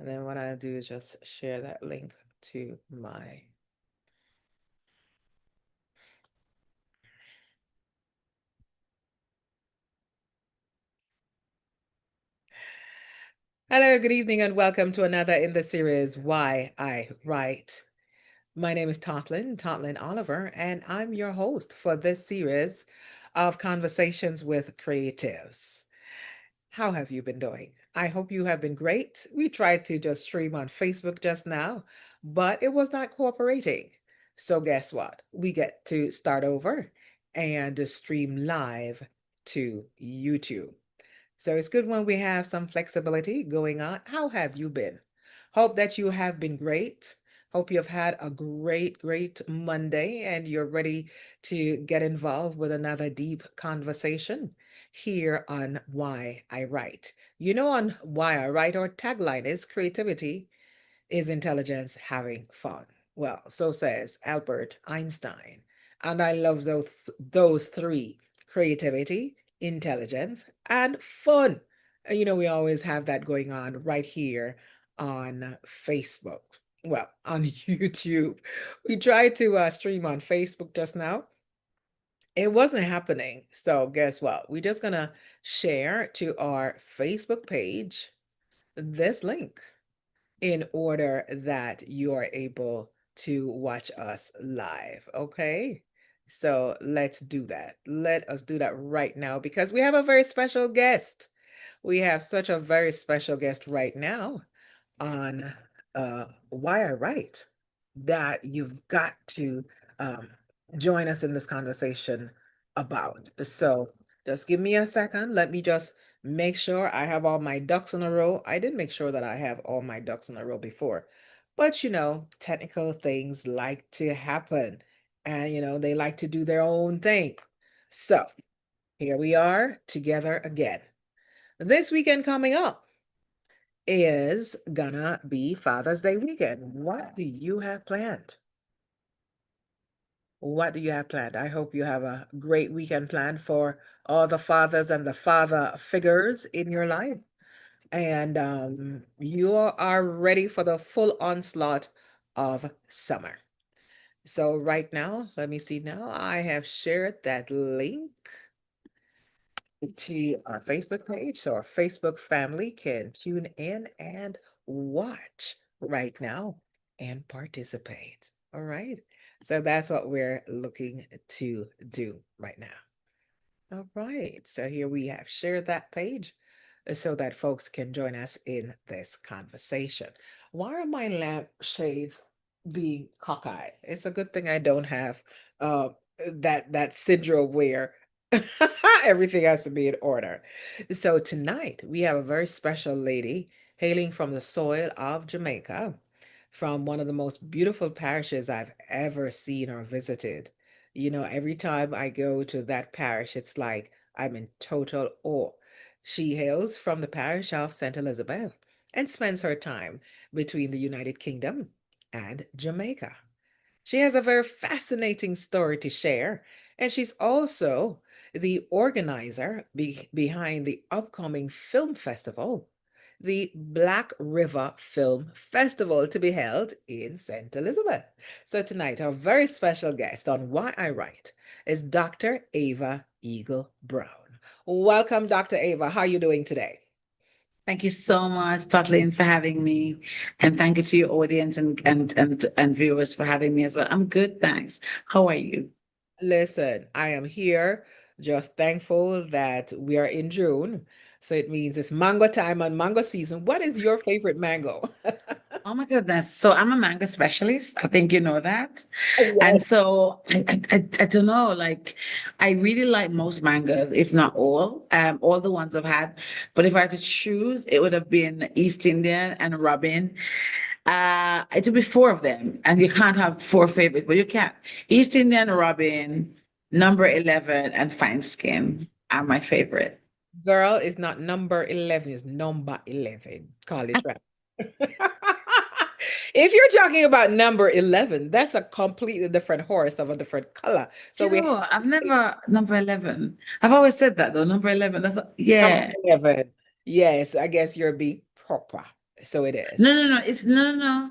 And then what I'll do is just share that link to my Hello, good evening, and welcome to another in the series Why I Write. My name is Totlin Oliver, and I'm your host for this series of conversations with creatives. How have you been doing? I hope you have been great. We tried to just stream on Facebook just now, but it was not cooperating. So guess what? We get to start over and stream live to YouTube. So it's good when we have some flexibility going on. How have you been? Hope that you have been great. Hope you've had a great Monday and you're ready to get involved with another deep conversation here on Why I Write. You know, on Why I Write, our tagline is creativity is intelligence having fun. Well, so says Albert Einstein. And I love those three: creativity, intelligence, and fun. You know, we always have that going on right here on Facebook. Well, on YouTube. We tried to stream on Facebook just now. It wasn't happening. So guess what? We're just gonna share to our Facebook page this link in order that you are able to watch us live. Okay. So let's do that. Let us do that right now because we have a very special guest. We have such a very special guest right now on Why I Write that you've got to um, join us in this conversation about. So just give me a second. Let me just make sure I have all my ducks in a row. I did make sure that I have all my ducks in a row before, but you know, technical things like to happen and you know, they like to do their own thing. So here we are together again. This weekend coming up is gonna be Father's Day weekend. What do you have planned? What do you have planned? I hope you have a great weekend planned for all the fathers and the father figures in your life. And you are ready for the full onslaught of summer. So right now, let me see now, I have shared that link to our Facebook page so our Facebook family can tune in and watch right now and participate. All right. So that's what we're looking to do right now. All right. So here we have shared that page so that folks can join us in this conversation. Why are my lampshades being cockeyed? It's a good thing I don't have uh, that syndrome where everything has to be in order. So tonight we have a very special lady hailing from the soil of Jamaica, from one of the most beautiful parishes I've ever seen or visited. You know, every time I go to that parish, it's like I'm in total awe. She hails from the parish of St. Elizabeth and spends her time between the United Kingdom and Jamaica. She has a very fascinating story to share, and she's also the organizer behind the upcoming film festival, the Black River Film Festival, to be held in St. Elizabeth. So tonight, our very special guest on Why I Write is Dr. Ava Eagle Brown. Welcome, Dr. Ava. How are you doing today? Thank you so much, Totlin, for having me. And thank you to your audience and viewers for having me as well. I'm good, thanks. How are you? Listen, I am here just thankful that we are in June. So it means it's mango time and mango season. What is your favorite mango? Oh my goodness. So I'm a mango specialist. I think you know that. And Yes. so I don't know, like I really like most mangoes, if not all the ones I've had. But if I had to choose, it would have been East Indian and Robin. It would be four of them. And you can't have four favorites, but you can. East Indian Robin, number 11, and Fine Skin are my favorite. Girl is not number 11, is number 11. Call it right. If you're talking about number 11, that's a completely different horse of a different color. Do So you we know have what? I've to say never number 11. I've always said that though, number 11. number Yeah. 11. Yes, I guess you're being proper. So it is. No. It's no.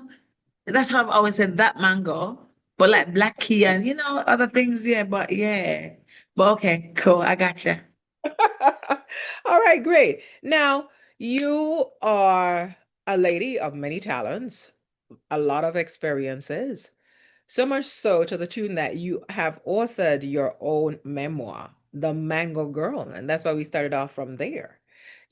That's what I've always said, that mango. But like black key and other things, yeah. But yeah. But okay, cool. I gotcha. All right, great. Now, you are a lady of many talents, a lot of experiences. So much so to the tune that you have authored your own memoir, The Mango Girl. And that's why we started off from there,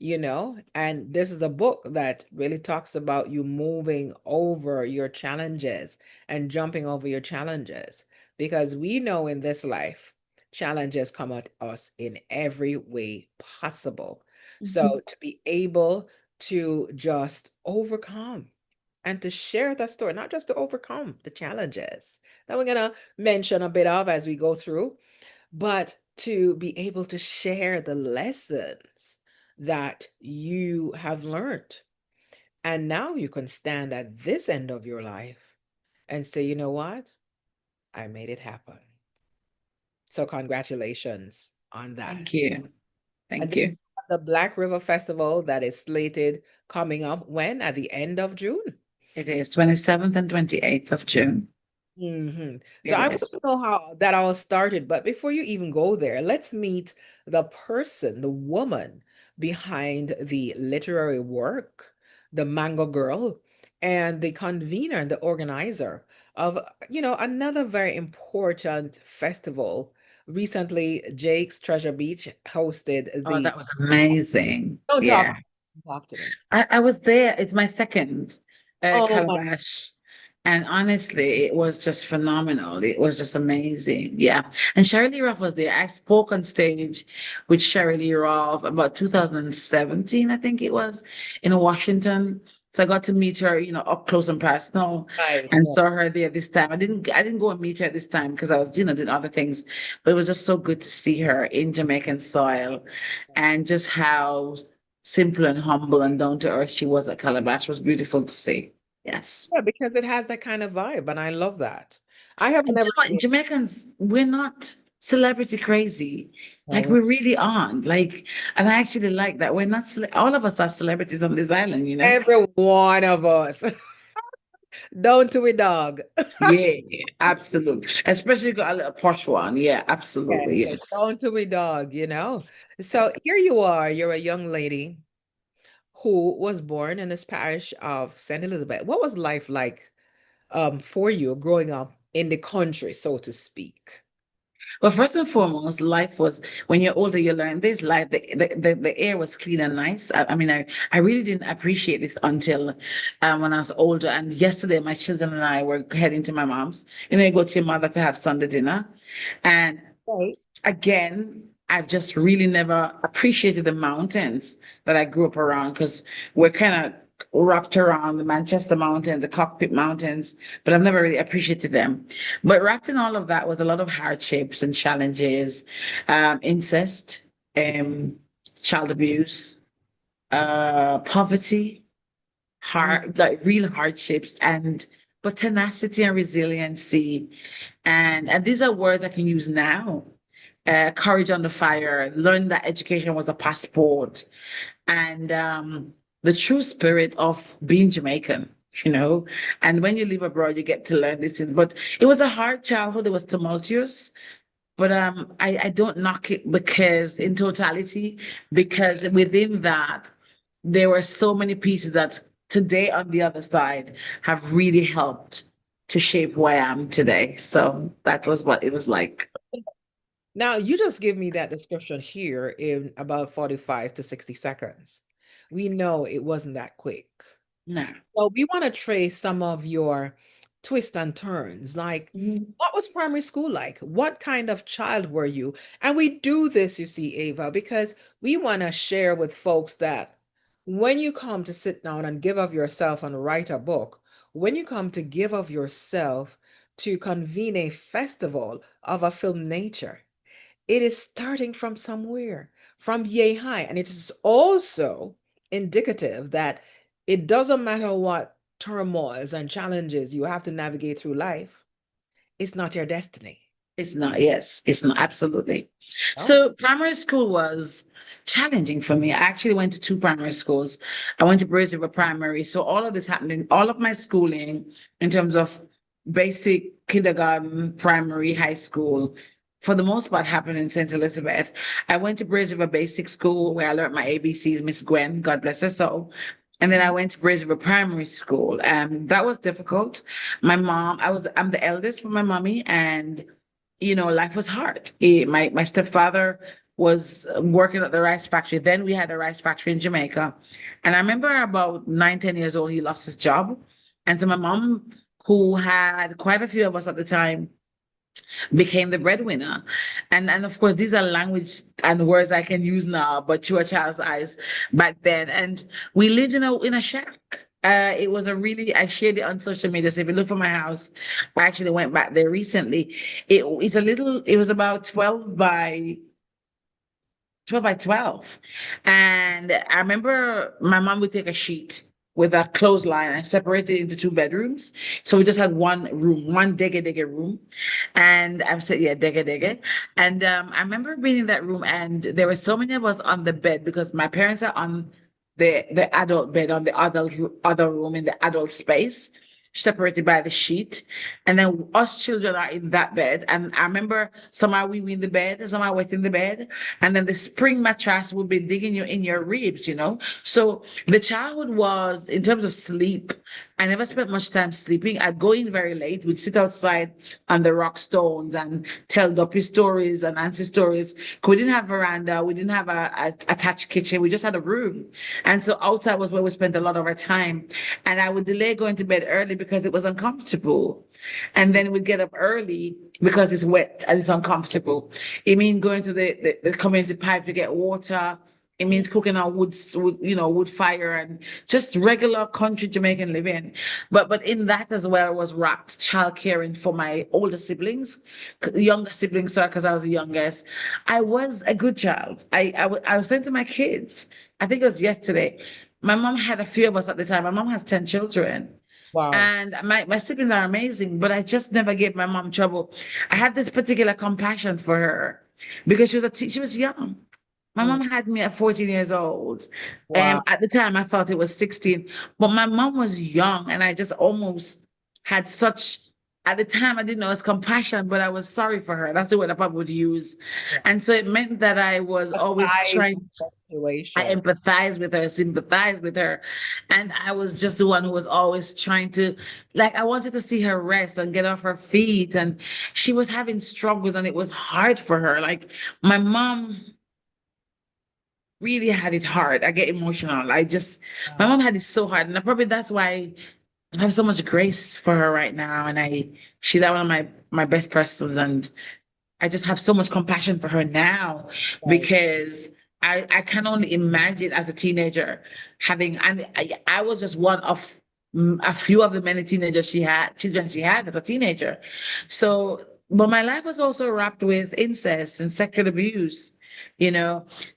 And this is a book that really talks about you moving over your challenges and jumping over your challenges. Because we know in this life, challenges come at us in every way possible. So to be able to just overcome and to share that story, not just to overcome the challenges that we're going to mention a bit of as we go through, but to be able to share the lessons that you have learned. And now you can stand at this end of your life and say, you know what? I made it happen. So congratulations on that. Thank you. And Thank then you. the Black River Festival that is slated coming up when? At the end of June. It is 27th and 28th of June. So It I want is. to know how that all started, but before you even go there, let's meet the person, the woman behind the literary work, the Mango Girl, and the convener and the organizer of, another very important festival. Recently, Jake's Treasure Beach hosted Oh, the, that was amazing. don't Yeah. talk to me. I was there. It's my second Oh my, calabash. And honestly, it was just phenomenal. It was just amazing. Yeah. And Shirley Ruff was there. I spoke on stage with Shirley Ruff about 2017, I think it was, in Washington. So I got to meet her, up close and personal, nice. and saw her there this time. I didn't go and meet her this time because I was, doing other things. But it was just so good to see her in Jamaican soil, and just how simple and humble and down to earth she was at Calabash was beautiful to see. Yes. Yeah, because it has that kind of vibe, and I love that. I have And you never know what, seen. Jamaicans, we're not celebrity crazy. Like Oh, we really aren't. Like, and I actually like that. We're not all of us are celebrities on this island. every one of us, down to a dog. Yeah, absolutely. Especially got a little posh one. Yeah, Yes, absolutely. down Yes. to a dog. So Yes. here you are, you're a young lady who was born in this parish of St. Elizabeth. What was life like for you growing up in the country, so to speak? Well, first and foremost, life was when you're older, you learn this life. The air was clean and nice. I mean, I really didn't appreciate this until when I was older. And yesterday, my children and I were heading to my mom's. You go to your mother to have Sunday dinner. And Right. again, I've just really never appreciated the mountains that I grew up around because we're kind of wrapped around the Manchester Mountains, the Cockpit Mountains, but I've never really appreciated them. But wrapped in all of that was a lot of hardships and challenges, incest, um, child abuse, poverty, Mm. like real hardships, and but tenacity and resiliency. And these are words I can use now. Courage under fire, learn that education was a passport, and the true spirit of being Jamaican. And when you live abroad, you get to learn these things. But it was a hard childhood, it was tumultuous. But I don't knock it because in totality, because within that, there were so many pieces that today on the other side have really helped to shape who I am today. So that was what it was like. Now, you just give me that description here in about 45 to 60 seconds. We know it wasn't that quick. No. Well, we want to trace some of your twists and turns. Like, Mhm. what was primary school like? What kind of child were you? And we do this, you see, Ava, because we want to share with folks that when you come to sit down and give of yourself and write a book, when you come to give of yourself to convene a festival of a film nature, it is starting from somewhere, from yay high. And it is also indicative that it doesn't matter what turmoils and challenges you have to navigate through life, it's not your destiny. It's not, yes, it's not, absolutely. Oh, So primary school was challenging for me. I actually went to two primary schools. I went to Brace River Primary. So all of this happening, all of my schooling in terms of basic kindergarten, primary, high school, for the most part happened in St. Elizabeth. I went to Brace River Basic School where I learned my ABCs, Miss Gwen, God bless her soul. And then I went to Brace River Primary School. That was difficult. I'm the eldest for my mommy, and life was hard. My stepfather was working at the rice factory. Then we had a rice factory in Jamaica. And I remember about 9, 10 years old, he lost his job. And so my mom, who had quite a few of us at the time, became the breadwinner. And of course, these are language and words I can use now, but through a child's eyes back then. And we lived in a shack. It was I shared it on social media. So if you look for my house, I actually went back there recently. It was about 12 by 12. And I remember my mom would take a sheet with a clothesline and separate it into two bedrooms. So we just had one room, one dege room. And I said, yeah, dege. And I remember being in that room, and there were so many of us on the bed because my parents are on the adult bed on the other room in the adult space, separated by the sheet. And then us children are in that bed. And I remember somehow we were in the bed, somehow wet in the bed. And then the spring mattress would be digging you in your ribs. So the childhood was, in terms of sleep, I never spent much time sleeping. I'd go in very late. We'd sit outside on the rock stones and tell Duppy stories and Nancy stories. We didn't have veranda. We didn't have a attached kitchen. We just had a room. And so outside was where we spent a lot of our time. And I would delay going to bed early because it was uncomfortable. And then we'd get up early because it's wet and it's uncomfortable. It means going to the community pipe to get water. It means cooking on wood fire and just regular country Jamaican living. But in that as well was wrapped child caring for my older siblings, younger siblings, sorry, because I was the youngest. I was a good child. I was saying to my kids, I think it was yesterday, my mom had a few of us at the time. My mom has 10 children. Wow. And my siblings are amazing, but I just never gave my mom trouble. I had this particular compassion for her because she was young. My Mm. mom had me at 14 years old. Wow. At the time, I thought it was 16, but my mom was young, and I just almost had such. At the time, I didn't know it was compassion, but I was sorry for her. That's the word I probably would use. Yeah. And so it meant that I was always Empathize trying. with the I situation. empathize with her, sympathize with her. And I was just the one who was always trying to, like, I wanted to see her rest and get off her feet. And she was having struggles, and it was hard for her. Like, my mom really had it hard. I get emotional. My Wow. mom had it so hard. And probably that's why I have so much grace for her right now. And she's one of my best persons. And I just have so much compassion for her now Right. because I can only imagine as a teenager and I was just one of a few of the many children she had as a teenager. So, but my life was also wrapped with incest and sexual abuse.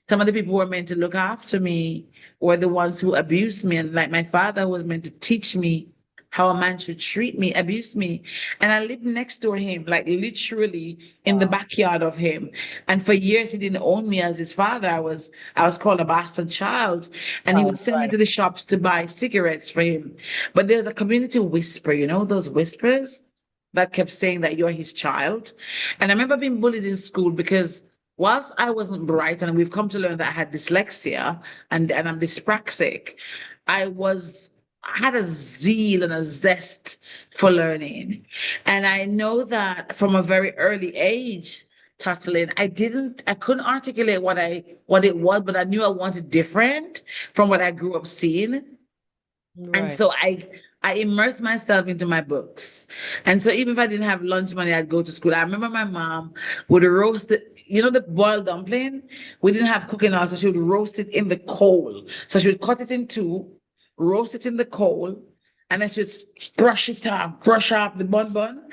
Some of the people who were meant to look after me were the ones who abused me. And like my father was meant to teach me how a man should treat me, abuse me. And I lived next to him, like literally in the Wow. backyard of him. And for years he didn't own me as his father. I was called a bastard child. And he Right. would send me Right. to the shops to buy cigarettes for him. But there's a community whisper, those whispers that kept saying that you're his child. And I remember being bullied in school because whilst I wasn't bright, and we've come to learn that I had dyslexia and I'm dyspraxic, I had a zeal and a zest for learning. And I know that from a very early age, Tatlin, I couldn't articulate what it was, but I knew I wanted different from what I grew up seeing. And Right. so I immersed myself into my books. And so even if I didn't have lunch money, I'd go to school. I remember my mom would roast the boiled dumpling. We didn't have cooking oil, so she would roast it in the coal. So she would cut it in two, roast it in the coal, and then she would brush off the bun,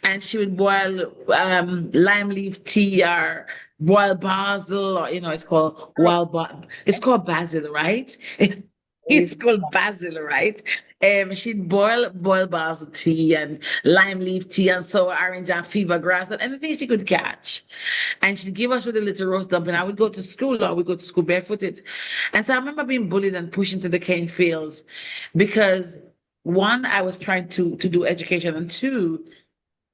and she would boil lime leaf tea or boil basil, or it's called it's called basil, right? It's called basil, right? She'd boil basil tea and lime leaf tea and sour orange and fever grass and anything she could catch. And she'd give us with a little roast dumpling. I would go to school or we go to school barefooted. And so I remember being bullied and pushed into the cane fields because one, I was trying to do education, and two,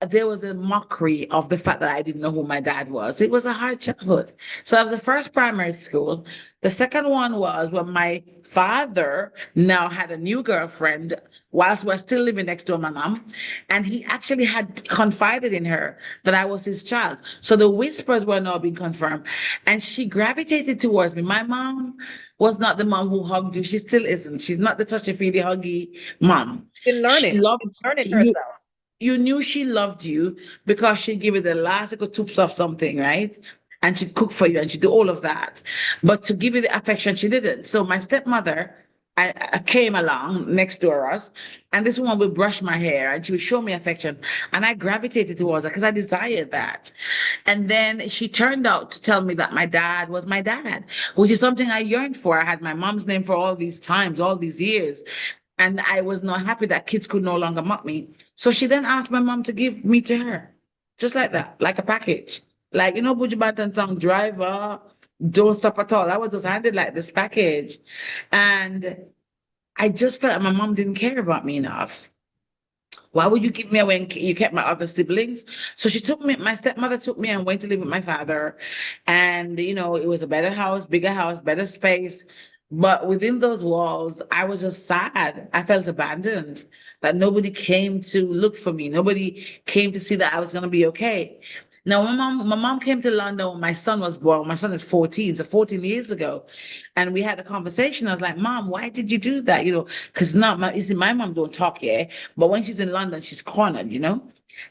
there was a mockery of the fact that I didn't know who my dad was. It was a hard childhood. So that was the first primary school. The second one was when my father now had a new girlfriend whilst we're still living next door, my mom. And he actually had confided in her that I was his child. So the whispers were now being confirmed. And she gravitated towards me. My mom was not the mom who hugged you. She still isn't. She's not the touchy-feely, huggy mom. Been She learning. loved Been learning you. herself. You knew she loved you because she'd give you the last little toops of something, right? And she'd cook for you and she'd do all of that. But to give you the affection, she didn't. So my stepmother I came along next door us, and this woman would brush my hair and she would show me affection. And I gravitated towards her because I desired that. And then she turned out to tell me that my dad was my dad, which is something I yearned for. I had my mom's name for all these times, all these years. And I was not happy that kids could no longer mock me. So she then asked my mom to give me to her, just like that, like a package. Like, you know, Buju Banton song, Driver, Don't Stop at All. I was just handed like this package. And I just felt like my mom didn't care about me enough. Why would you give me away and you kept my other siblings? So she took me, my stepmother took me and went to live with my father. And, you know, it was a better house, better space. But within those walls, I was just sad. I felt abandoned, that nobody came to look for me. Nobody came to see that I was going to be okay. Now, my mom came to London when my son was born. My son is 14, so 14 years ago. And we had a conversation. I was like, Mom, why did you do that? You know, because not my, you see, my mom don't talk, yeah. But when she's in London, she's cornered, you know,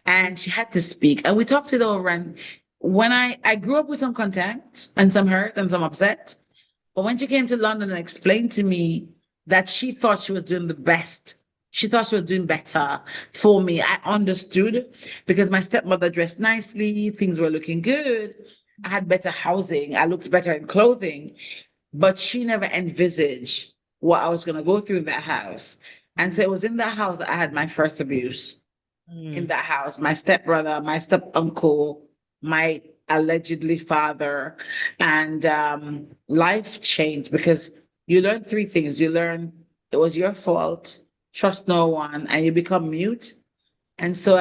and she had to speak. And we talked it over. And when I grew up with some content and some hurt and some upset. But when she came to London and explained to me that she thought she was doing the best, she thought she was doing better for me, I understood because my stepmother dressed nicely, things were looking good. I had better housing, I looked better in clothing, but she never envisaged what I was going to go through in that house. And so it was in that house that I had my first abuse. In that house, my stepbrother, my step uncle, my allegedly father, and life changed because you learn three things. You learn it was your fault, trust no one, and you become mute. And so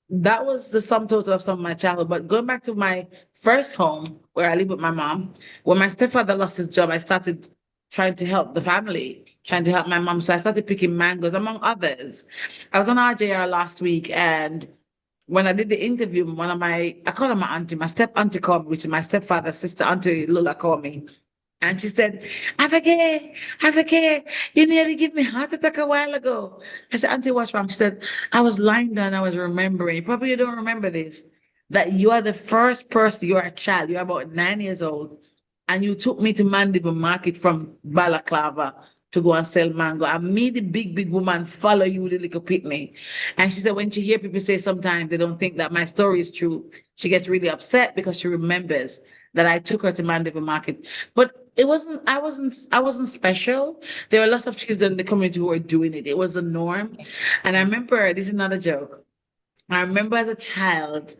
that was the sum total of some of my childhood. But going back to my first home where I live with my mom, when my stepfather lost his job, I started trying to help the family, trying to help my mom. So I started picking mangoes, among others. I was on RJR last week, and when I did the interview, one of my, I call her my auntie, my step auntie called me, which is my stepfather's sister, Auntie Lula called me. And she said, Ava, you nearly gave me a heart attack a while ago. I said, Auntie, what's wrong? She said, I was lying down, I was remembering. Probably you don't remember this, that you are the first person, you're a child, you're about 9 years old, and you took me to Mandeville Market from Balaclava to go and sell mango. I made the big woman follow you with a little picnic. And she said, when she hear people say sometimes they don't think that my story is true, she gets really upset because she remembers that I took her to Mandeville Market. But I wasn't special. There were lots of children in the community who were doing it. It was the norm. And I remember, this is not a joke. I remember as a child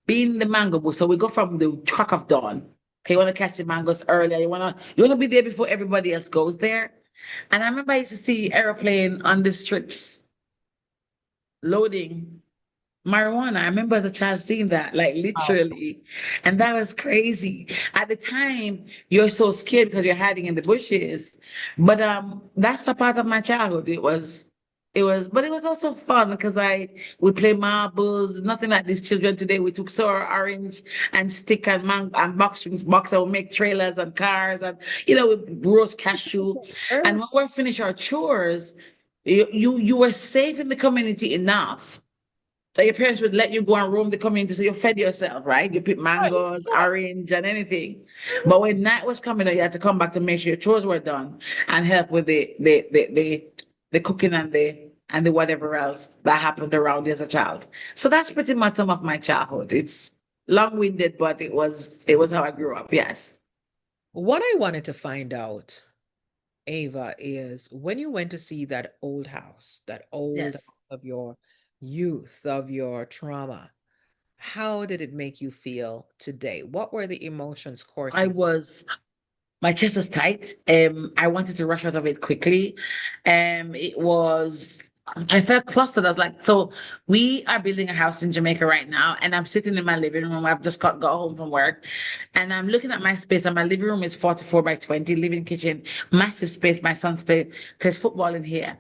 being in the mango bush. So we go from the crack of dawn. Okay, you want to catch the mangoes earlier. You wanna be there before everybody else goes there. And I remember I used to see airplane on the strips loading marijuana. I remember as a child seeing that, like literally. And that was crazy. At the time, you're so scared because you're hiding in the bushes. But that's a part of my childhood. But it was also fun because I would play marbles, nothing like these children today. We took sour orange and stick and mango and box. I would make trailers and cars and we roast cashew. And when we finish our chores, you were safe in the community enough that your parents would let you go and roam the community so you fed yourself, right? You pick mangoes, orange, and anything. But when night was coming, you had to come back to make sure your chores were done and help with the cooking and the whatever else that happened around you as a child. So that's pretty much some of my childhood. It's long-winded, but it was how I grew up. Yes. What I wanted to find out Ava, is when you went to see that old house, that old Yes. house of your youth, of your trauma, how did it make you feel today? What were the emotions I coursing? was My chest was tight. I wanted to rush out of it quickly. It was, I felt clustered. I was like, so we are building a house in Jamaica right now, and I'm sitting in my living room. I've just got home from work, and I'm looking at my space, and my living room is 44 by 20, living kitchen, massive space. My son plays football in here.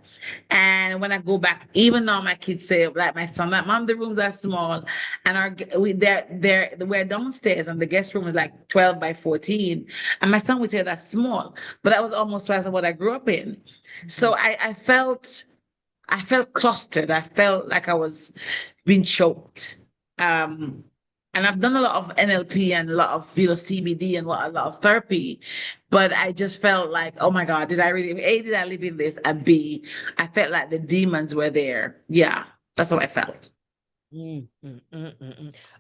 And when I go back, even now my kids say, like my son, like, Mom, the rooms are small. And we're downstairs, and the guest room is like 12 by 14. And my son would say that's small, but that was almost twice of what I grew up in. Mhm. So I felt clustered. I felt like I was being choked. Um, and I've done a lot of NLP and a lot of CBD and a lot of therapy, but I just felt like, oh my God, did I really? A, did I live in this? And B, I felt like the demons were there. Yeah, that's how I felt. Mm,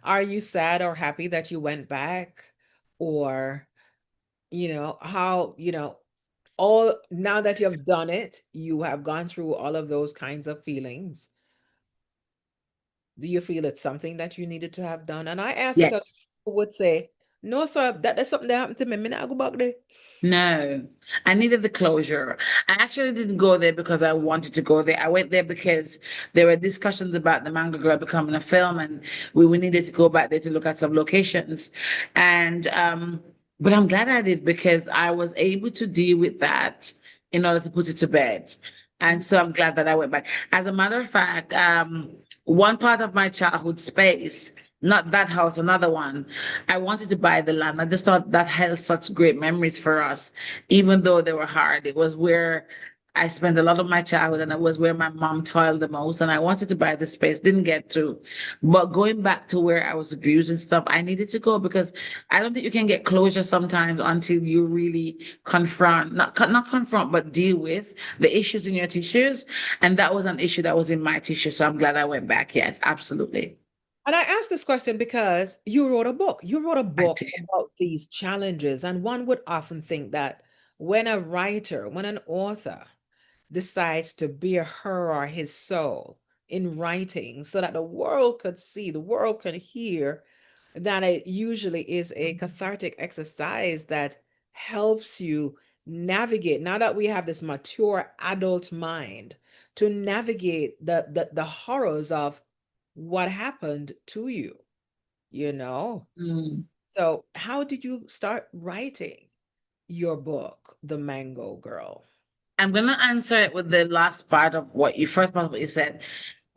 Are you sad or happy that you went back? Or, how, all now that you've done it, you have gone through all of those kinds of feelings. Do you feel it's something that you needed to have done? And I ask because Yes. people would say, no, sir, that's something that happened to me. Me not go back there. No, I needed the closure. I actually didn't go there because I wanted to go there. I went there because there were discussions about the Manga Girl becoming a film, and we needed to go back there to look at some locations. And but I'm glad I did because I was able to deal with that in order to put it to bed. And so I'm glad that I went back. As a matter of fact, one part of my childhood space, not that house, another one, I wanted to buy the land. I just thought that held such great memories for us, even though they were hard. It was where I spent a lot of my childhood, and it was where my mom toiled the most. And I wanted to buy the space, didn't get to. But going back to where I was abused and stuff, I needed to go because I don't think you can get closure sometimes until you really confront, not confront, but deal with the issues in your tissues. And that was an issue that was in my tissue. So I'm glad I went back. Yes, absolutely. And I asked this question because you wrote a book. You wrote a I book did. about these challenges. And one would often think that when a writer, when an author decides to bare her or his soul in writing so that the world could see, the world could hear, that it usually is a cathartic exercise that helps you navigate. Now that we have this mature adult mind to navigate the horrors of what happened to you, you know? Mm. So, how did you start writing your book, The Mango Girl? I'm gonna answer it with the last part of first part of what you said.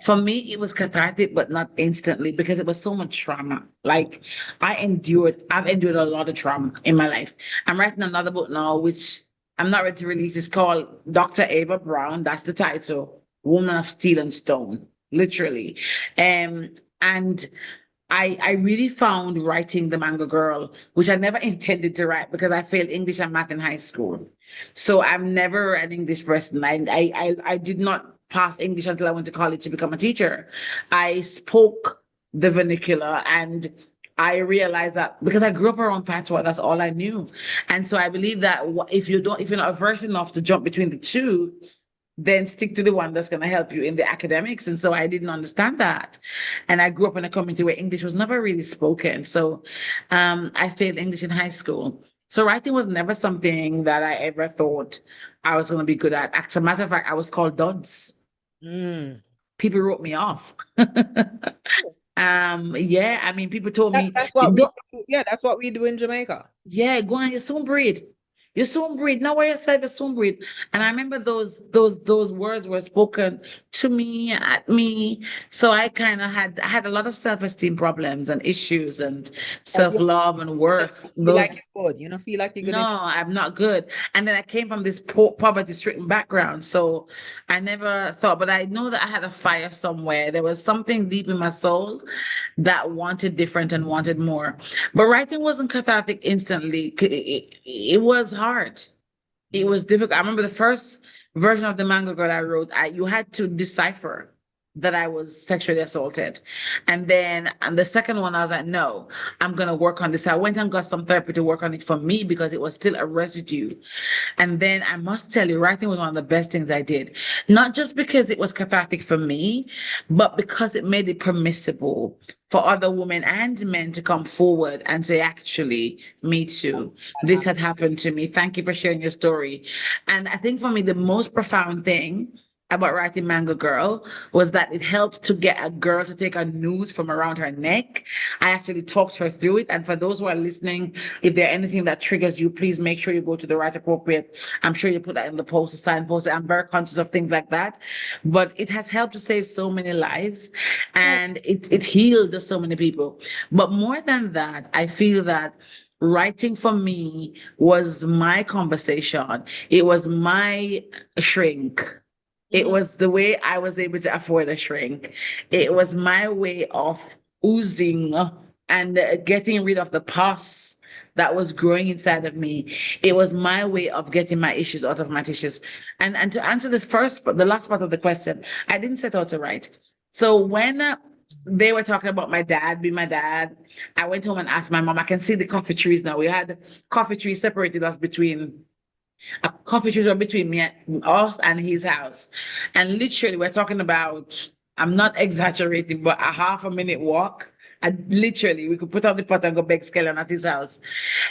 For me, it was cathartic, but not instantly because it was so much trauma. Like I've endured a lot of trauma in my life. I'm writing another book now, which I'm not ready to release. It's called Dr. Ava Brown. That's the title. Woman of Steel and Stone, literally. And I really found writing The Mango Girl, which I never intended to write because I failed English and math in high school. So I'm never an English person. I did not pass English until I went to college to become a teacher. I spoke the vernacular, and I realized that because I grew up around patois, that's all I knew. And so I believe that if you're not averse enough to jump between the two, then stick to the one that's going to help you in the academics. And so I didn't understand that. And I grew up in a community where English was never really spoken. So I failed English in high school. So writing was never something that I ever thought I was going to be good at. As a matter of fact, I was called Duds. Mm. People wrote me off. Yeah, I mean, people told That's me, that's what we don't, do. Yeah, that's what we do in Jamaica. yeah, go on, you're soon breed. You soon breed. Now where you said you soon breed. And I remember those words were spoken to me, at me. So I had a lot of self-esteem problems and issues and Because you self-love and worth. feel like Those you're good. You don't feel like you're good no, in. I'm not good. And then I came from this poverty-stricken background. So I never thought, but I know that I had a fire somewhere. There was something deep in my soul that wanted different and wanted more. But writing wasn't cathartic instantly. It was hard. It Mm. was difficult. I remember the first version of the Mango Girl I wrote, you had to decipher. that I was sexually assaulted. And then and the second one, I was like, no, I'm gonna work on this. I went and got some therapy to work on it for me because it was still a residue. And then I must tell you, writing was one of the best things I did. Not just because it was cathartic for me, but because it made it permissible for other women and men to come forward and say, actually, me too. This had happened to me. Thank you for sharing your story. And I think for me, the most profound thing about writing Mango Girl was that it helped to get a girl to take a noose from around her neck. I actually talked her through it. And for those who are listening, if there's anything that triggers you, please make sure you go to the right appropriate. I'm sure you put that in the post, the signpost. I'm very conscious of things like that. But it has helped to save so many lives and it healed so many people. But more than that, I feel that writing for me was my conversation. It was my shrink. It was the way I was able to afford a shrink. It was my way of oozing and getting rid of the pus that was growing inside of me. It was my way of getting my issues out of my tissues. And to answer the last part of the question, I didn't set out to write. So when they were talking about my dad being my dad, I went home and asked my mom. I can see the coffee trees now. We had coffee trees separated us between a coffee trees were between us and his house. And literally, we're talking about, I'm not exaggerating, but a half a minute walk. And literally, we could put on the pot and go beg Skellen at his house.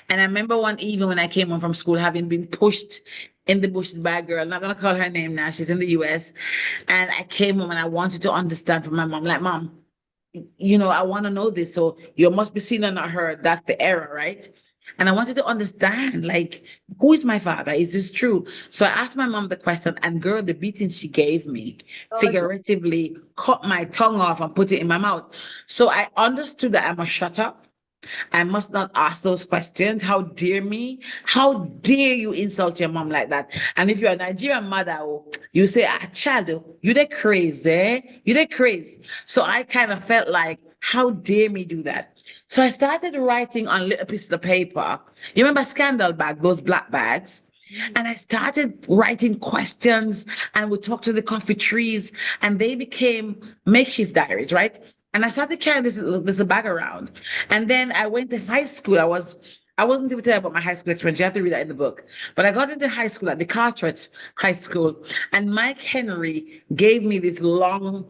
And I remember one evening when I came home from school, having been pushed in the bushes by a girl. I'm not going to call her name now. She's in the US. And I came home and I wanted to understand from my mom, like, Mom, I want to know this. So you must be seen and not heard. That's the error, right? And I wanted to understand, like, who is my father? Is this true? So I asked my mom the question, and girl, the beating she gave me figuratively cut my tongue off and put it in my mouth. So I understood that I must shut up. I must not ask those questions. How dare me? How dare you insult your mom like that? And if you're a Nigerian mother, you say, child, you they crazy. You they crazy. So I kind of felt like, how dare me do that? So I started writing on little pieces of paper. You remember scandal bag, those black bags? And I started writing questions and would talk to the coffee trees and they became makeshift diaries, right? And I started carrying this bag around. And then I went to high school. I wasn't even telling about my high school experience. You have to read that in the book. But I got into high school at the Carteret High School. And Mike Henry gave me this long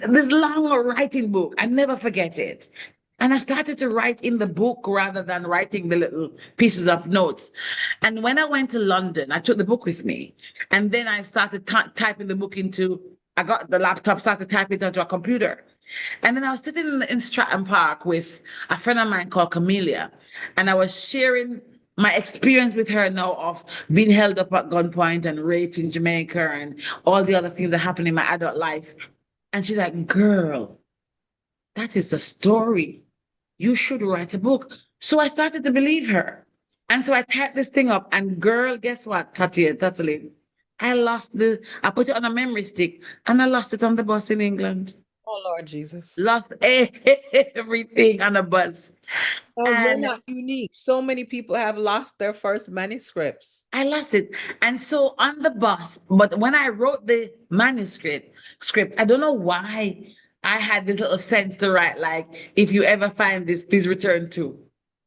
writing book. I never forget it. And I started to write in the book rather than writing the little pieces of notes. And when I went to London, I took the book with me. And then I started typing the book I got the laptop, started typing it onto a computer. And then I was sitting in Stratton Park with a friend of mine called Camellia. And I was sharing my experience with her now of being held up at gunpoint and raped in Jamaica and all the other things that happened in my adult life. And she's like, girl, that is a story. You should write a book. So I started to believe her. And so I typed this thing up and girl, guess what, Tatlin? I put it on a memory stick and I lost it on the bus in England. Oh, Lord Jesus. Lost everything on the bus. Oh, you're And not unique. So many people have lost their first manuscripts. I lost it. And so on the bus, but when I wrote the script, I don't know why I had this little sense to write, like, if you ever find this, please return to.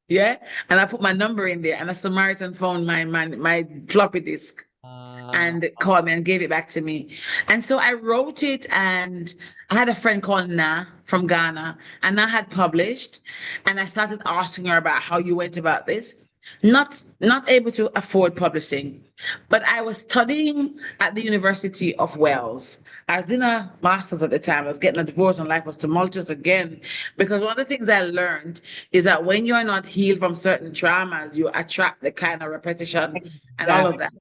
Yeah. And I put my number in there and a Samaritan found my floppy disk and called me and gave it back to me. And so I wrote it and I had a friend called Na from Ghana and Na had published and I started asking her about how you went about this. Not able to afford publishing, but I was studying at the University of Wales. I was doing a master's at the time. I was getting a divorce and life was tumultuous again. Because one of the things I learned is that when you're not healed from certain traumas, you attract the kind of repetition and all of that.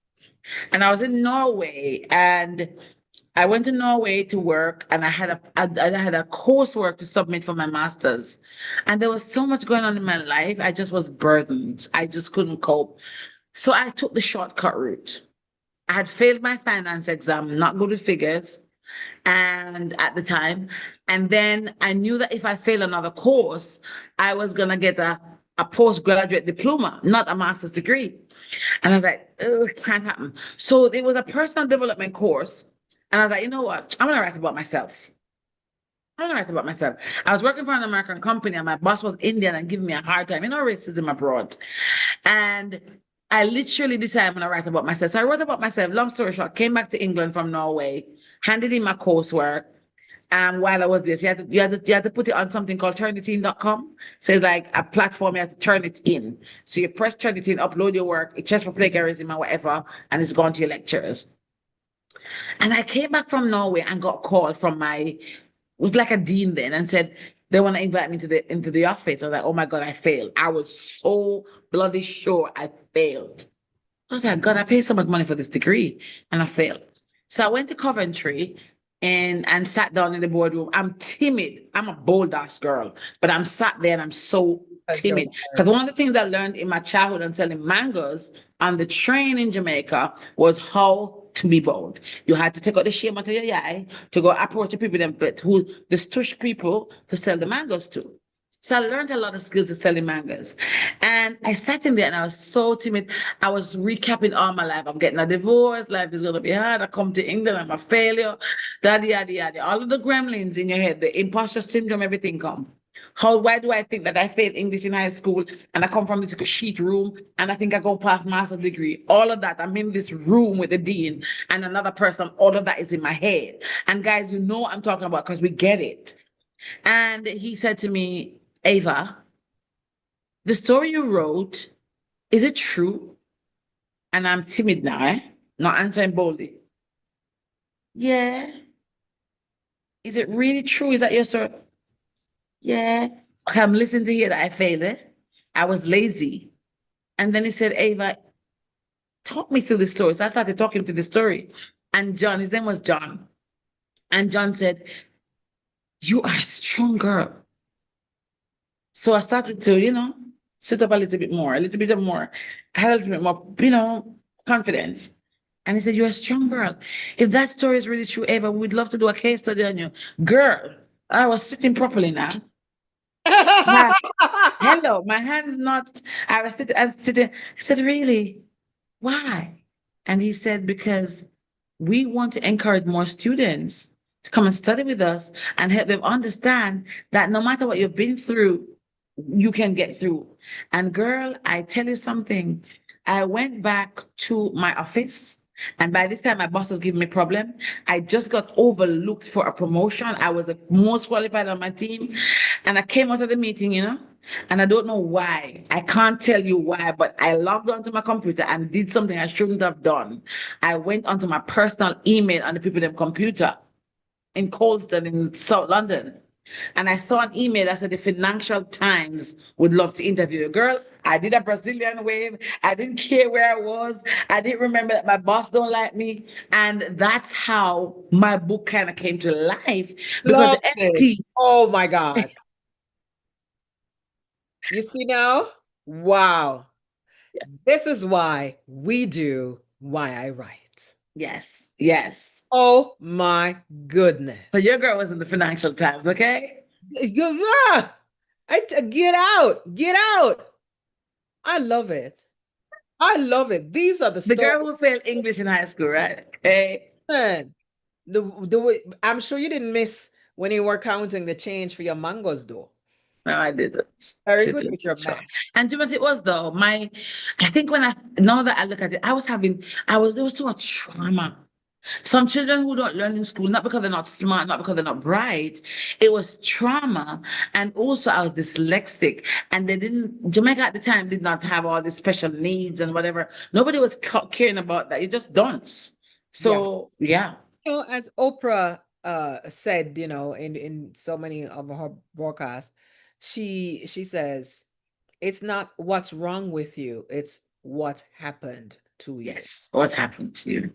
And I was in Norway and I went to Norway to work and I had a coursework to submit for my master's. And there was so much going on in my life. I just was burdened. I just couldn't cope. So I took the shortcut route. I had failed my finance exam, not good with figures, and at the time. And then I knew that if I failed another course, I was gonna get a postgraduate diploma, not a master's degree. And I was like, oh, it can't happen. So it was a personal development course And I was like, you know what? I'm gonna write about myself. I'm gonna write about myself. I was working for an American company and my boss was Indian and giving me a hard time. You know, racism abroad. And I literally decided I'm gonna write about myself. So I wrote about myself. Long story short, came back to England from Norway, handed in my coursework. While I was there, so you had to put it on something called turnitin.com. So it's like a platform, you have to turn it in. So you press turn it in, upload your work, it checks for plagiarism or whatever, and it's gone to your lecturers. And I came back from Norway and got a call from it was like a dean then, and said they want to invite me to the into the office. I was like, oh my God, I failed. I was so bloody sure I failed. I was like, God, I paid so much money for this degree and I failed. So I went to Coventry and sat down in the boardroom. I'm timid. I'm a bold ass girl, but I'm sat there and I'm so Because you're timid. Because one of the things I learned in my childhood and selling mangoes on the train in Jamaica was how to be bold. You had to take out the shame out of your eye to go approach the people who the stush people to sell the mangoes to. So I learned a lot of skills of selling mangoes. And I sat in there and I was so timid. I was recapping all my life. I'm getting a divorce. Life is going to be hard. I come to England. I'm a failure. Yada, yada, yada. All of the gremlins in your head, the imposter syndrome, everything come. Why do I think that I failed English in high school and I come from this sheet room and I think I go past master's degree? All of that. I'm in this room with the dean and another person. All of that is in my head. And guys, you know what I'm talking about because we get it. And he said to me, Ava, the story you wrote, is it true? And I'm timid now, not answering boldly. Yeah. Is it really true? Is that your story? Yeah. Okay, I'm listening to hear that I failed it. I was lazy. And then he said, Ava, talk me through the story. So I started talking to the story. And John, his name was John. And John said, you are a strong girl. So I started to, sit up a little bit more, a little bit more. I had a little bit more, confidence. And he said, you're a strong girl. If that story is really true, Ava, we'd love to do a case study on you. Girl, I was sitting properly now. My, hello, my hand is not, I was sitting. I said, really? Why? And he said, because we want to encourage more students to come and study with us and help them understand that no matter what you've been through, you can get through. And girl, I tell you something. I went back to my office. And by this time, my boss was giving me problem. I just got overlooked for a promotion. I was the most qualified on my team. And I came out of the meeting, and I don't know why. I can't tell you why, but I logged onto my computer and did something I shouldn't have done. I went onto my personal email on the people them computer in Colston in South London. And I saw an email that said the Financial Times would love to interview a girl. I did a Brazilian wave. I didn't care where I was. I didn't remember that my boss don't like me. And that's how my book kind of came to life because Love the this. FT. Oh my God. You see now? Wow. This is why we do Why I Write. Yes, yes. Oh my So goodness. your girl was in the Financial Times, okay? Ah, get out. Get out. I love it. I love it. These are the The stories. girl who failed English in high school, right? Okay. Man, I'm sure you didn't miss when you were counting the change for your mangoes, though. No, I didn't. Very good with your So, math. and do you know what it was though? I think now that I look at it, there was too much trauma. Some children who don't learn in school, not because they're not smart, not because they're not bright, it was trauma. And also I was dyslexic and Jamaica at the time did not have all these special needs and whatever. Nobody was caring about that. You just don't. Yeah. So yeah. As Oprah said, in so many of her broadcasts, she says, it's not what's wrong with you, it's what's happened to you. Yes. What happened to you?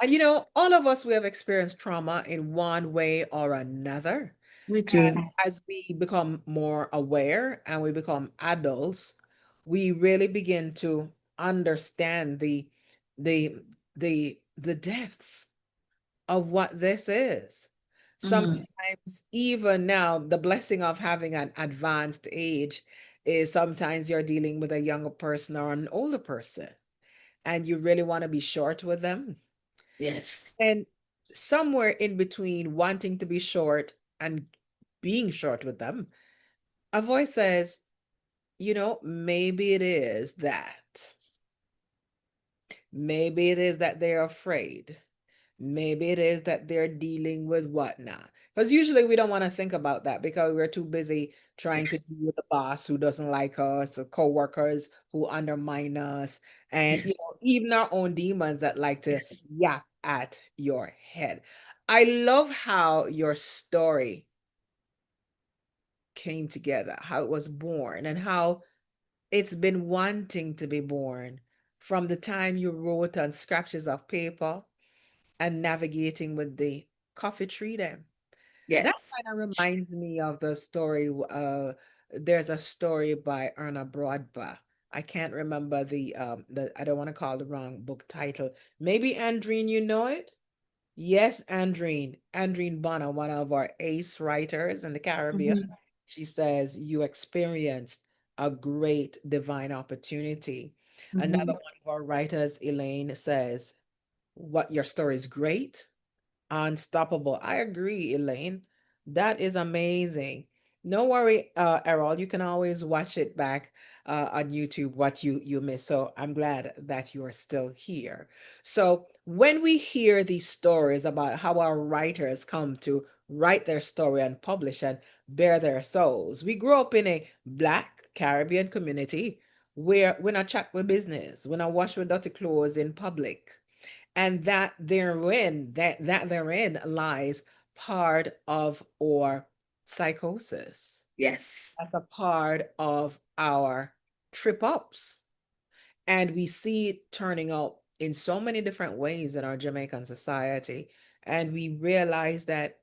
And all of us, we have experienced trauma in one way or another. We And do. as we become more aware and we become adults, we really begin to understand the the depths of what this is. Mhm. Sometimes, even now, the blessing of having an advanced age is sometimes you're dealing with a younger person or an older person, and you really want to be short with them. Yes. And somewhere in between wanting to be short and being short with them, a voice says, maybe it is that. Maybe it is that they're afraid. Maybe it is that they're dealing with whatnot. Because usually we don't want to think about that because we're too busy trying to Yes. deal with the boss who doesn't like us, or coworkers who undermine us, and Yes. even our own demons that like to Yes. yap at your head. I love how your story came together, how it was born, and how it's been wanting to be born from the time you wrote on scratches of paper and navigating with the coffee tree then. That Yes. kind of reminds me of the story. There's a story by Erna Broadbach. I can't remember the I don't want to call the wrong book title. Maybe Andreen, you know it? Yes, Andreen. Andreen Bonner, one of our ace writers in the Caribbean. Mhm. She says, you experienced a great divine opportunity. Another Mhm. one of our writers, Elaine, says, what your story is great. Unstoppable. I agree, Elaine. That is amazing. No worry, Errol. You can always watch it back on YouTube what you missed. So I'm glad that you are still here. So when we hear these stories about how our writers come to write their story and publish and bare their souls, we grew up in a Black Caribbean community where we're not chat with business, we're not wash with dirty clothes in public, and that therein lies part of our psychosis. Yes. That's a part of our trip ups, and we see it turning out in so many different ways in our Jamaican society, and we realize that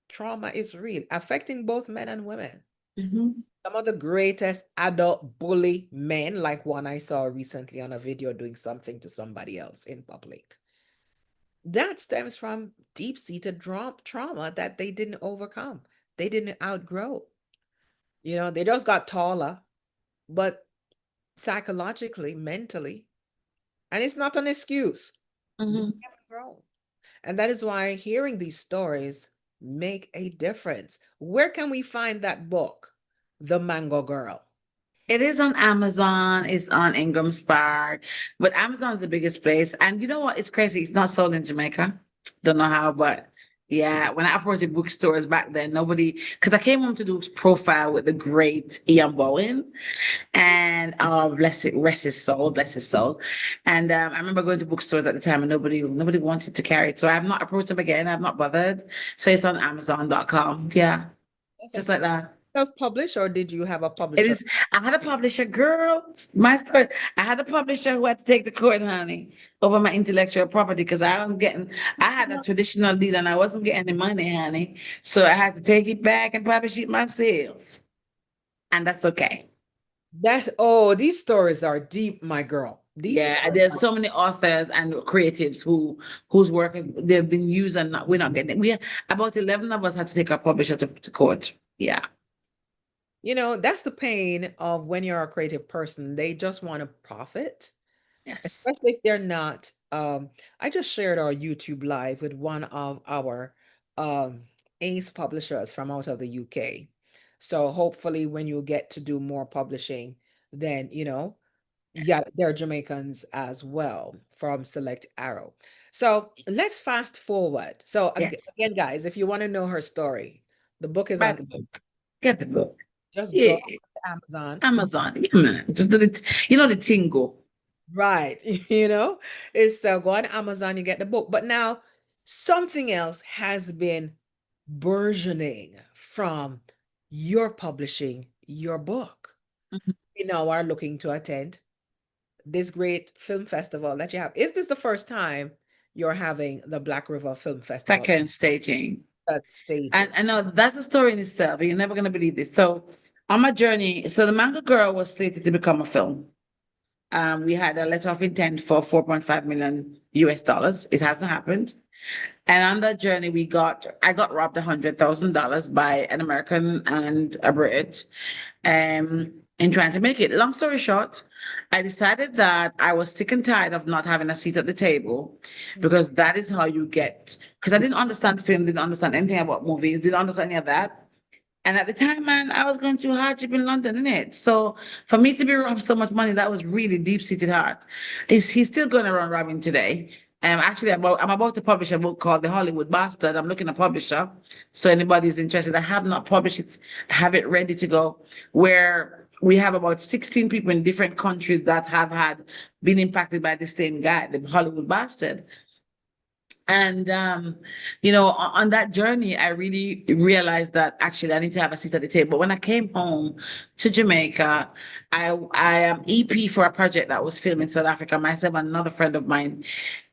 trauma is real, affecting both men and women. Mhm. Some of the greatest adult bully men, like one I saw recently on a video doing something to somebody else in public, that stems from deep-seated trauma that they didn't overcome. They didn't outgrow. They just got taller, but psychologically, mentally, and it's not an excuse. They Mhm. haven't grown. And that is why hearing these stories make a difference. Where can we find that book, The Mango Girl? It is on Amazon. It's on Ingram Spark, but Amazon's the biggest place. And you know what? It's crazy. It's not sold in Jamaica. Don't know how, but yeah. When I approached the bookstores back then, nobody, because I came home to do profile with the great Ian Bowen, and bless it, rest his soul, bless his soul. And I remember going to bookstores at the time, and nobody wanted to carry it. So I've not approached him again. I've not bothered. So it's on Amazon.com. Yeah, That's a just like that. self-published, or did you have a It publisher? is. I had a publisher, girl. My story. I had a publisher who had to take the court, honey, over my intellectual property because I was getting. I had a traditional deal and I wasn't getting the money, honey. So I had to take it back and publish it myself, and that's okay. These stories are deep, my girl. These Yeah, and stories there's are, so many authors and creatives whose work they've been used and we're not getting it. We about 11 of us had to take our publisher to court. Yeah. that's the pain of when you're a creative person. They just want to profit, Yes. especially if they're not. I just shared our YouTube live with one of our um, ace publishers from out of the UK. So hopefully, when you get to do more publishing, then yeah, they're Jamaicans as well from Select Arrow. So let's fast forward. So Yes. again, guys, if you want to know her story, the book is Buy on. the book. Get the book. Just go Yeah. to Amazon. Amazon. Come on. Just do it. You know the tingle. Right. It's go on Amazon, you get the book. But now something else has been burgeoning from your publishing your book. Mhm. We now are looking to attend this great film festival that you have. Is this the first time you're having the Black River Film Festival Second staging. at And staging? I know that's a story in itself. You're never gonna believe this. So on my journey, so the Manga Girl was slated to become a film. We had a letter of intent for 4.5 million US dollars. It hasn't happened. And on that journey, I got robbed $100,000 by an American and a Brit in trying to make it. Long story short, I decided that I was sick and tired of not having a seat at the table because that is how you get. Because I didn't understand film, didn't understand anything about movies, didn't understand any of that. And at the time, man, I was going through hardship in London, innit? So for me to be robbed so much money, that was really deep-seated hard. He's still going around robbing today. Actually, I'm about to publish a book called The Hollywood Bastard. I'm looking at a publisher. So anybody's interested, I have not published it, I have it ready to go, where we have about 16 people in different countries that have been impacted by the same guy, the Hollywood Bastard. And on that journey, I really realized that actually I need to have a seat at the table. But when I came home to Jamaica, I am EP for a project that was filmed in South Africa, myself and another friend of mine.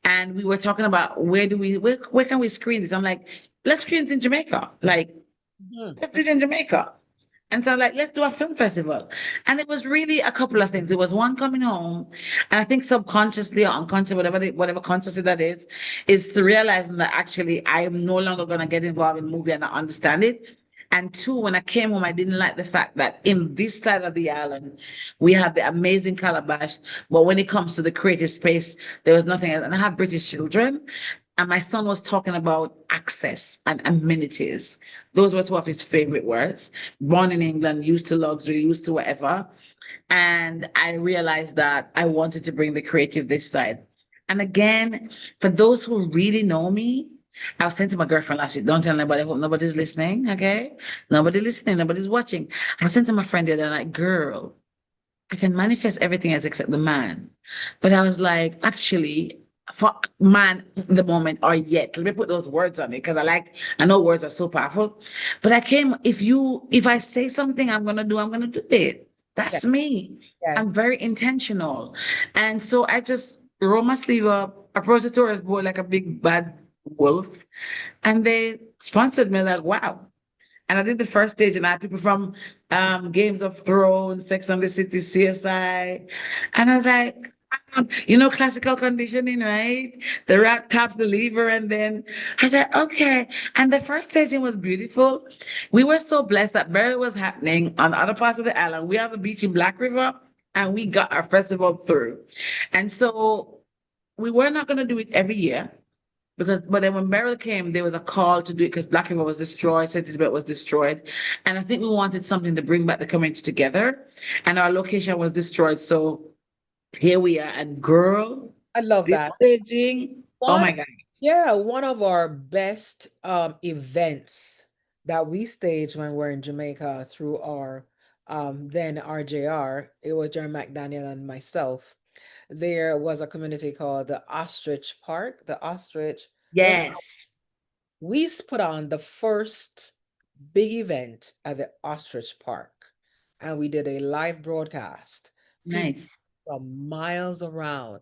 And we were talking about where can we screen this? I'm like, let's screen it in Jamaica. Like, Mhm. let's do it in Jamaica. And so, like, let's do a film festival. And it was really a couple of things. It was one, coming home, and I think subconsciously or unconsciously, whatever consciously that is to realizing that actually I am no longer going to get involved in movie and not understand it. And two, when I came home, I didn't like the fact that in this side of the island, we have the amazing calabash, but when it comes to the creative space, there was nothing else. And I have British children, and my son was talking about access and amenities. Those were two of his favorite words. Born in England, used to luxury, used to whatever. And I realized that I wanted to bring the creative this side. And again, for those who really know me, I was saying to my girlfriend last week, don't tell anybody, I hope nobody's listening, okay? Nobody listening, nobody's watching. I was saying to my friend the other night, girl, I can manifest everything else except the man. But I was like, actually, for man in the moment or yet, let me put those words on it because I know words are so powerful. But if I say something I'm gonna do it. Yeah. That's me. I'm Yes. very intentional. And so I just roll my sleeve up, approach the tourist board like a big bad wolf. And they sponsored me like, wow. And I did the first stage, and I had people from Games of Thrones, Sex and the City, CSI. And I was like, classical conditioning, right? The rat taps the lever, and then I said, okay. And the first staging was beautiful. We were so blessed that burial was happening on other parts of the island. We have a beach in Black River, and we got our festival through. And so we were not going to do it every year but then when Beryl came, there was a call to do it because Black River was destroyed, St. Elizabeth was destroyed. And I think we wanted something to bring back the community together. And our location was destroyed. So here we are. And girl, I love this that. staging, oh One, my God. yeah, one of our best events that we staged when we're in Jamaica through our then RJR, it was Jerry McDaniel and myself. There was a community called the Ostrich Park. The Ostrich, it was Yes. we put on the first big event at the Ostrich Park, and we did a live broadcast. People Nice. from miles around.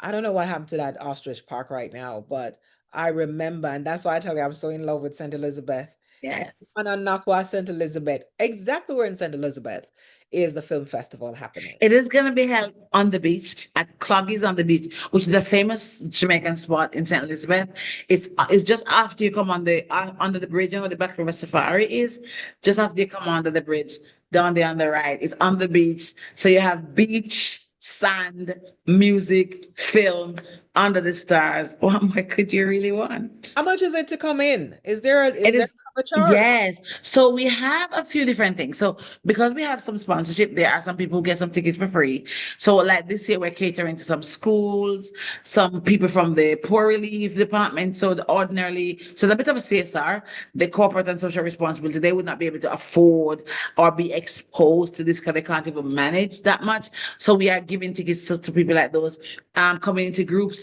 I don't know what happened to that Ostrich Park right now, but I remember, and that's why I tell you I'm so in love with St. Elizabeth. And Yes. on Anakwa, St. Elizabeth, exactly where in St. Elizabeth is the film festival happening. It is going to be held on the beach at Cloggy's on the beach, which is a famous Jamaican spot in St. Elizabeth. It's just after you come on the under the bridge, where the Black River Safari is. Just after you come under the bridge, down there on the right, it's on the beach. So you have beach, sand, music, film under the stars. What more could you really want? How much is it to come in? Is It there is, a charge? yes. So we have a few different things. So because we have some sponsorship, there are some people who get some tickets for free. So like this year, we're catering to some schools, some people from the poor relief department. So so it's a bit of a CSR, the corporate and social responsibility. They would not be able to afford or be exposed to this because they can't even manage that much. So we are giving tickets to people like those, community groups,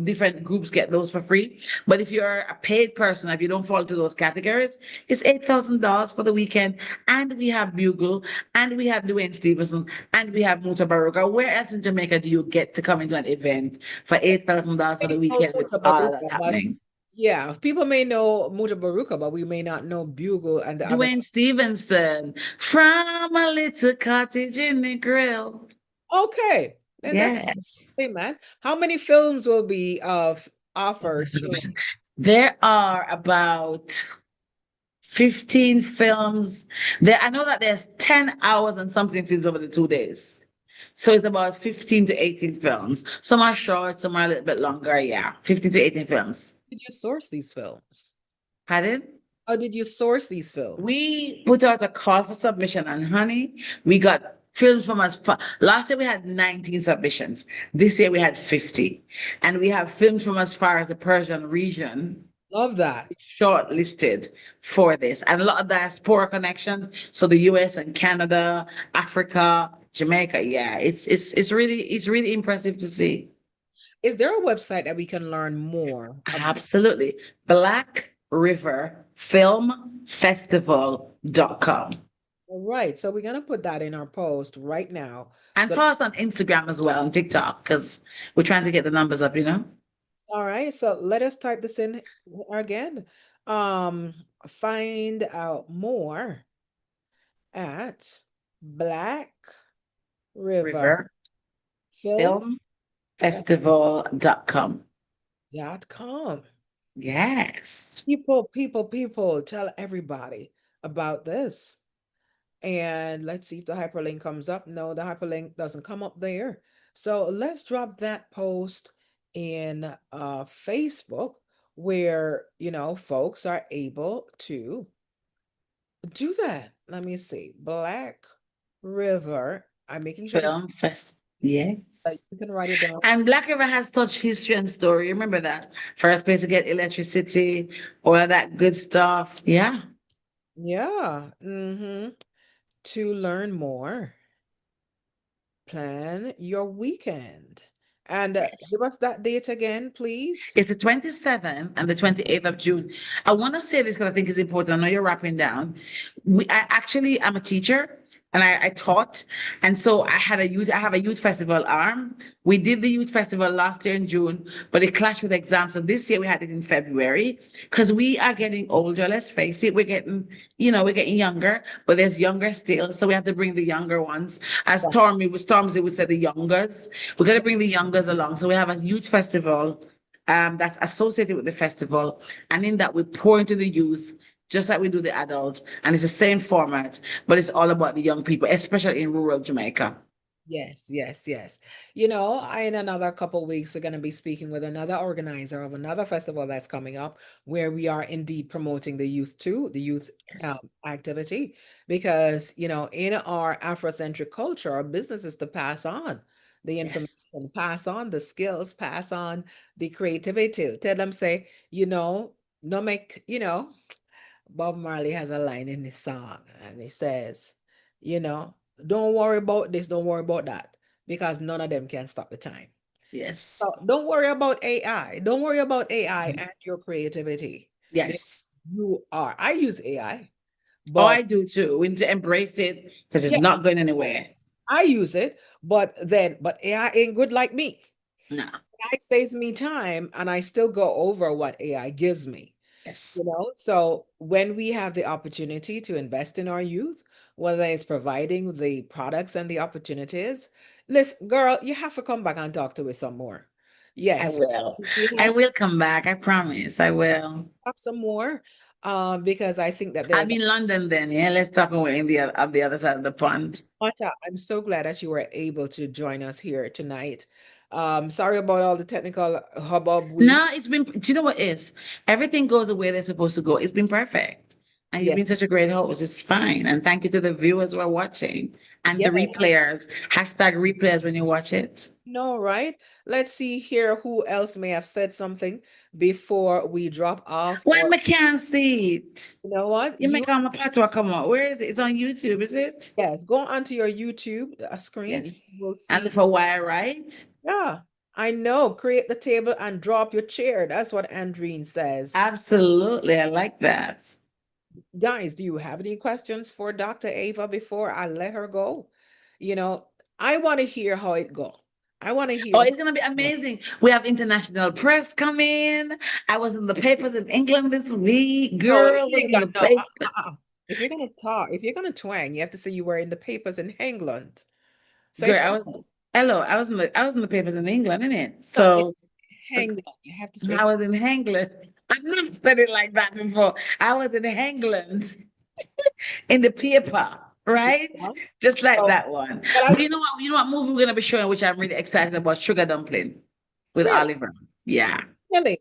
different groups get those for free. But if you're a paid person, if you don't fall into those categories, it's $8,000 for the weekend. And we have Bugle, and we have Dwayne Stevenson, and we have Mutabaruka. Where else in Jamaica do you get to come into an event for $8,000 for the May know weekend with all of that Mutabaruka, but happening? yeah, people may know Mutabaruka, but we may not know Bugle and the other. Dwayne Stevenson, from a little cottage in the grill. Okay, and that's Yes. hey man. How many films will be of offered? There are about 15 films. I know that there's 10 hours and something films over the 2 days. So it's about 15 to 18 films. Some are short, some are a little bit longer. Yeah, 15 to 18 films. Did you source these films? Pardon? How did you source these films? We put out a call for submission, and honey, we got films from us. Last year we had 19 submissions. This year we had 50. And we have films from as far as the Persian region Love that. shortlisted for this. And a lot of diaspora connection. So the US and Canada, Africa, Jamaica. Yeah, it's really impressive to see. Is there a website that we can learn more about? Absolutely. Black River Film Festival.com. All right, so we're gonna put that in our post right now. And So, follow us on Instagram as well and TikTok because we're trying to get the numbers up, you know? all right, so let us type this in again. Um, find out more at Black River River Film Film Festival.com. com. Yes. People, tell everybody about this. And let's see if the hyperlink comes up. No, the hyperlink doesn't come up there. So let's drop that post in Facebook where, folks are able to do that. Let me see. Black River. I'm making sure this Film Fest. Yes. you can write it down. And Black River has such history and story. Remember that? First place to get electricity, all of that good stuff. Yeah. Yeah. To learn more, plan your weekend. And Yes. give us that date again, please. It's the 27th and the 28th of June. I want to say this because I think it's important. I know you're wrapping down. I'm a teacher and I taught. And so I have a youth festival arm. We did the youth festival last year in June, but it clashed with exams. So this year we had it in February because we are getting older. Let's face it. We're getting younger, but there's younger still. So we have to bring the younger ones. As Stormzy would say, the youngers. We're going to bring the youngers along. So we have a youth festival that's associated with the festival. And in that, we pour into the youth, just like we do the adults. And it's the same format, but it's all about the young people, especially in rural Jamaica. Yes, yes, yes. In another couple weeks, we're going to be speaking with another organizer of another festival that's coming up, where we are indeed promoting the youth too, the youth Yes. activity, because, in our Afrocentric culture, our business is to pass on the information, Yes. pass on the skills, pass on the creativity. Tell them, say, no make, Bob Marley has a line in his song, and he says, you know, don't worry about this, don't worry about that, because none of them can stop the time. So Yes. don't worry about AI. Don't worry about AI and your creativity. Because Yes. I use AI, Oh, but I do too. We need to embrace it because it's yeah, not going anywhere. I use it, but AI ain't good like me. No. AI saves me time, and I still go over what AI gives me. Yes. So when we have the opportunity to invest in our youth, whether it's providing the products and the opportunities, listen, girl, you have to come back and talk to us some more. I Yes, will. we I have to will come back. I promise. I will. talk some more, because I think that I'll be in London then. Yeah. Let's talk about on the other side of the pond. Martha, I'm so glad that you were able to join us here tonight. Sorry about all the technical hubbub. No, do you know what it is? Everything goes the way they're supposed to go. It's been perfect. And you've Yeah, been such a great host. It's fine. And thank you to the viewers who are watching and yeah. the replayers. Hashtag replayers when you watch it. No, right? Let's see here who else may have said something before we drop off. Why Or I can't see it? you know what? You make all my patois come out. Where is it? It's on YouTube, is it? Go onto your YouTube screen. You Yes. will And see. for why, right? Yeah, I know. Create the table and drop your chair. That's what Andreen says. Absolutely. I like that. Guys, do you have any questions for Dr. Ava before I let her go? You know, I want to hear how it go. I want to Oh, hear. it's gonna be amazing. We have international press coming. I was in the papers in England this week. No, Girl was hang in on. the No. paper. If you're gonna talk, if you're gonna twang, you have to say you were in the papers in England. Say Girl, England. I was in the papers in England, innit? No, you So England. You have to say I was in England. I've never said it like that before. I was in England in the paper, right? Just like So, that one. but But I you know what movie we're gonna be showing, which I'm really excited about, Sugar Dumpling with really, Oliver. Yeah. really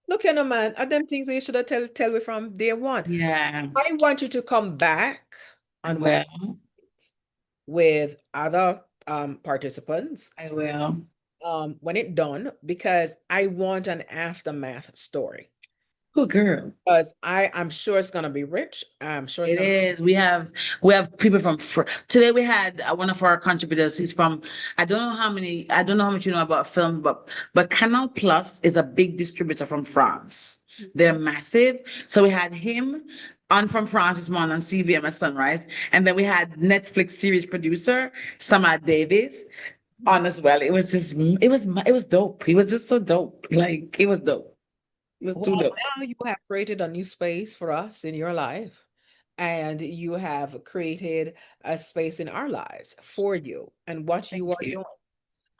look, man, at them things that you should have tell me from day one. Yeah. I want you to come back I on will. with other participants I will. when it done because I want an aftermath story. Good girl. Because I'm sure it's gonna be rich. I'm sure it's It gonna is. We have people from today. We had one of our contributors. He's from. I don't know how many. I don't know how much you know about film, but Canal Plus is a big distributor from France. They're massive. So we had him on from France this morning on CVM at Sunrise, and then we had Netflix series producer Samad Davis on as well. It was just. It was dope. He was just so dope. Like it was dope. It was well, too dope. now you have created a new space for us in your life, and you have created a space in our lives for you and what you Thank are you. doing.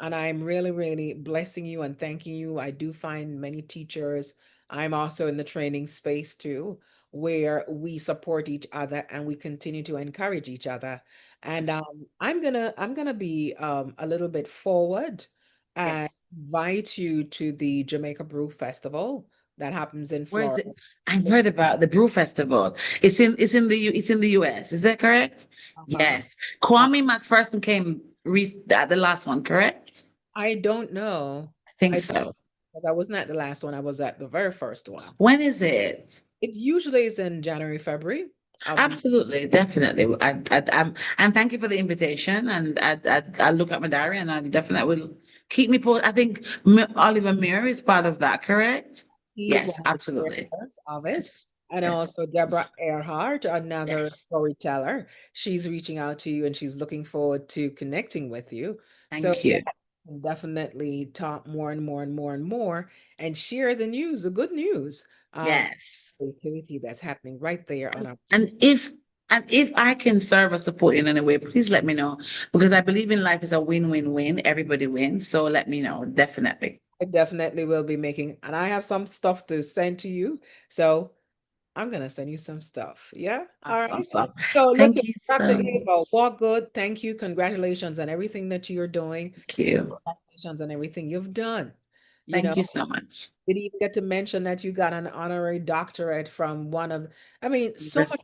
And I'm really, really blessing you and thanking you. I do find many teachers. I'm also in the training space too, where we support each other and we continue to encourage each other. And I'm gonna be a little bit forward and Yes. invite you to the Jamaica Brew Festival that happens in Where is Florida. it? I heard about the Brew Festival. It's in the US. Is that correct? Uh-huh. Yes. Uh, Kwame McPherson came at the last one, correct? I don't know. I think I so. because I wasn't at the last one. I was at the very first one. When is it? It usually is in January, February of the Absolutely, definitely. And thank you for the invitation. And I look at my diary, and I definitely will keep me posted. I think Oliver Muir is part of that, correct? he is one Yes, of the absolutely. creators of it. Yes, And yes, also Deborah Earhart, another yes. storyteller. She's reaching out to you and she's looking forward to connecting with you. So Thank you. definitely talk more and more and more and more and share the news, the good news of Yes. creativity that's happening right there on our And if I can serve or support in any way, please let me know because I believe in life is a win-win-win. Everybody wins. So let me know. Definitely. I definitely will be making, and I have some stuff to send to you. So I'm gonna send you some stuff. Yeah. All Awesome. right. So So look, thank you Dr. so Ava, much. walk good. Thank you. Congratulations on everything that you're doing. Thank you. Congratulations on everything you've done. You Thank know, you so much. did even get to mention that you got an honorary doctorate from one of, I mean, so much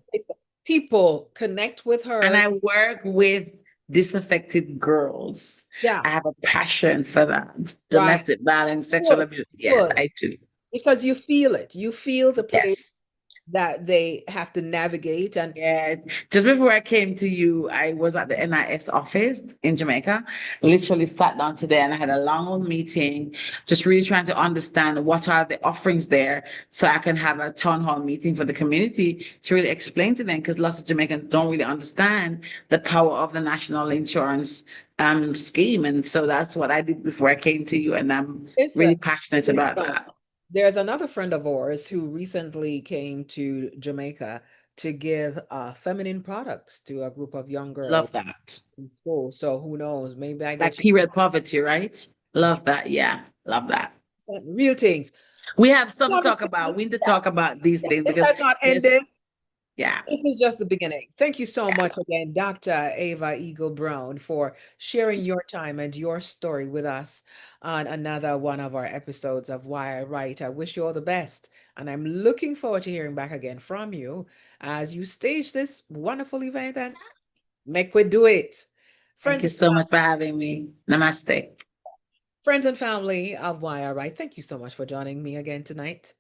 people connect with And her. I work with disaffected girls. Yeah, I have a passion for that. right. Domestic violence, sexual Good, abuse. Yes, good. I do. Because you feel it. You feel the place Yes. that they have to navigate. And Yeah, just before I came to you, I was at the NIS office in Jamaica. Literally sat down today and I had a long old meeting, just really trying to understand what are the offerings there so I can have a town hall meeting for the community to really explain to them because lots of Jamaicans don't really understand the power of the national insurance scheme. And so that's what I did before I came to you. And I'm listen, really passionate listen, about that. there's another friend of ours who recently came to Jamaica to give feminine products to a group of young girls Love that. in school. So who knows? Maybe I Like get you period poverty, right? Love that. Yeah, love that. some real things. We have stuff to talk about. Conversation, We need to yeah, talk about these yeah. things This because has not there's, ended. yeah, This is just the beginning. Thank you so yeah. much again, Dr. Ava Eagle Brown, for sharing your time and your story with us on another one of our episodes of Why I Write. I wish you all the best, and I'm looking forward to hearing back again from you as you stage this wonderful event and make we do it. Thank Friends you and so much for having me. Namaste. Friends and family of Why I Write, thank you so much for joining me again tonight.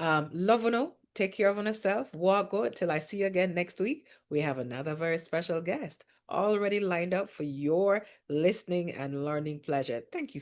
Love you, take care of yourself, walk good till I see you again next week. We have another very special guest already lined up for your listening and learning pleasure. Thank you